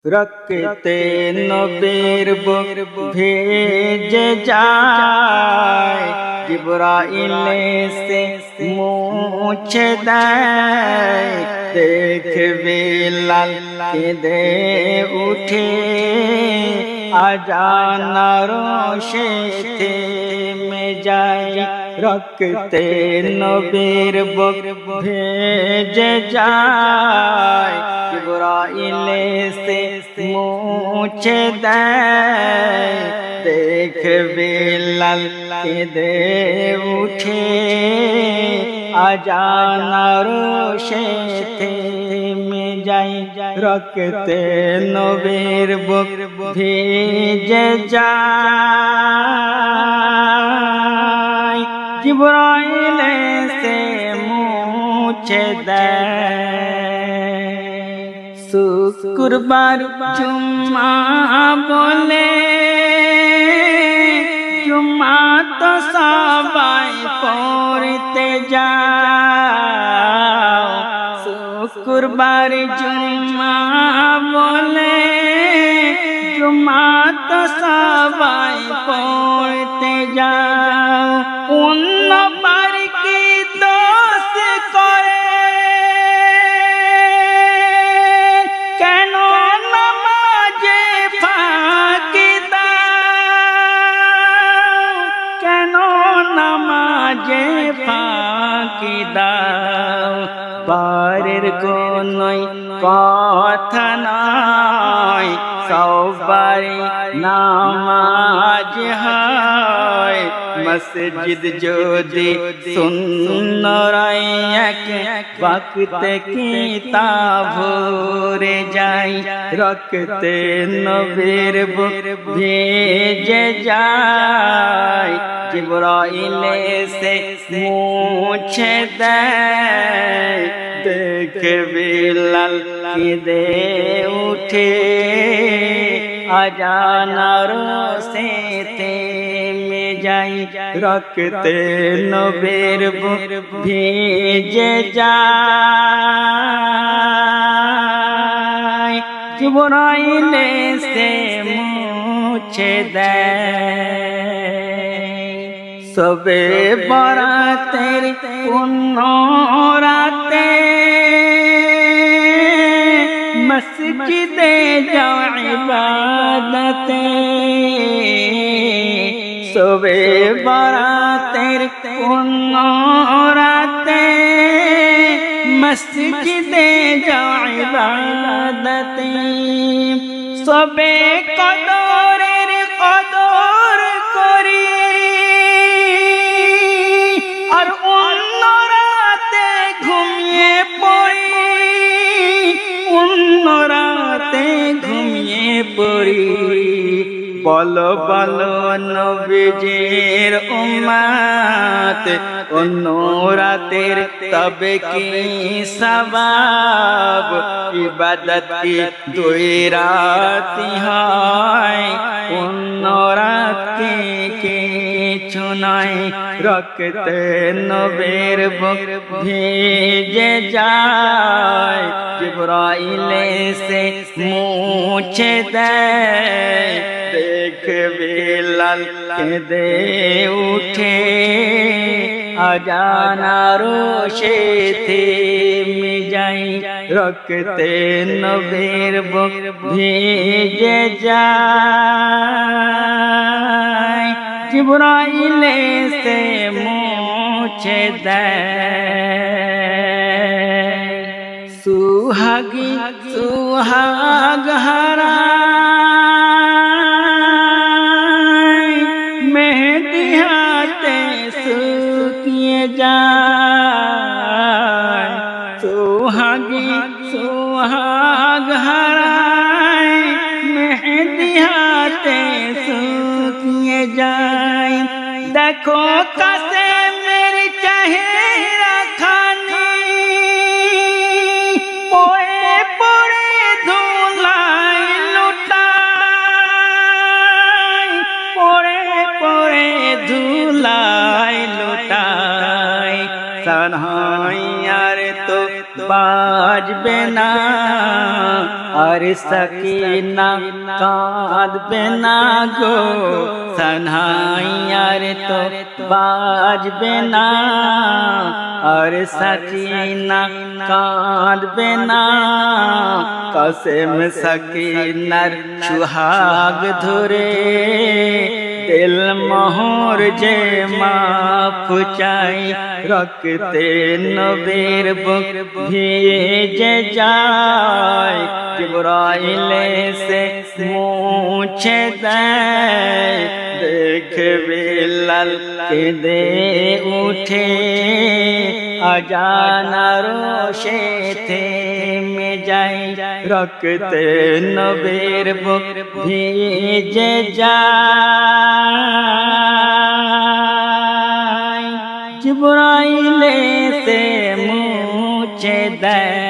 রক্তে নবীর বুক ভেজে যায়, জিবরাইল এসে মুছে দেয়। দেখে বিলাল কেঁদে উঠে, আজান রোশে থেমে যায়। রক্তে নবীর বুক ভেজে যায়, জিবরাইল এসে মুছে দেয়। দেখে বিলাল কেঁদে উঠে, আজান রোশে থেমে যায়। রক্তে নবীর বুক ভেজে যায়, জিবরাইল এসে মুছে দেয়। শুক্রবার জুম্মা বলে, জুম্মা তো সবাই পড়তে যাও। শুক্রবার জুম্মা বলে, জুম্মা তো সবাই পড়তে যাও। অন্য বার কি দোষ করে, কেন নামাজে ফাঁকি দাও, কেন নামাজে ফাঁকি দাও। বারের কোনোই কথা নয়, সবারই নামাজ হয়। মসজিদ যদি শূন্য রয়, এক ওয়াক্ত কিতাব ভরে যায়। রক্তে নবীর বুক ভেজে যায়, জিবরাইল এসে মুছে দেয়। দেখে বিলাল কেঁদে উঠে, আজান রোশে থেমে যায়। রক্তে নবীর বুক ভেজে যায়, জিবরাইল এসে মুছে দেয়। সবে বরাতের পুণ্য রাতে, মসজিদে যাও ইবাদতে। সবে বরাতের পুণ্য রাতে, মসজিদে যাও ইবাদতে। সবে কদরের কদর করি, আর অন্য রাতে ঘুমিয়ে পড়ি, অন্য রাতে ঘুমিয়ে পড়ি। বলো বলো নবীজির উম্মত, অন্য রাতের তবে কি সওয়াব। ইবাদত কি দুই রাতি হয়, অন্য রাতে কিছু নয়। রক্তে নবীর বুক ভেজে যায়, জিবরাইল এসে মুছে দেয়। দেখে বিলাল কেঁদে উঠে, আজান রোশে থেমে যায়। রক্তে নবীর বুক ভেজে যায়, জিবরাইল এসে মুছে দেয়। সুহাগী সুহাগ হারায়, মেহেদি হাতে শুকিয়ে যায়। সুহাগী সুহাগ হারায়, মেহেদি হাতে শুকিয়ে যায়। দেখো কাছে মেরে চেহারা খানি, পড়ে পড়ে ধুলাই লুটায়, পড়ে পড়ে ধুলাই লুটায়। সানহাই আর তো বাজবে না, আর সকিনা কাঁদবে না গো সানাই আর তো বাজবে না আর সকিনা কাঁদবে না কাসেম সকিনার সুহাগ ধরে দিল মোহর যে মাফ চাই রক্তে নবীর বুক ভিজে যায় জিবরাইল সে মুছে দেয় দেখে বিলাল কেঁদে উঠে আজানা রোশে থেমে যায় রক্তে নবীর বুক ভিজে যায় জিবরাইল সে মুছে দেয়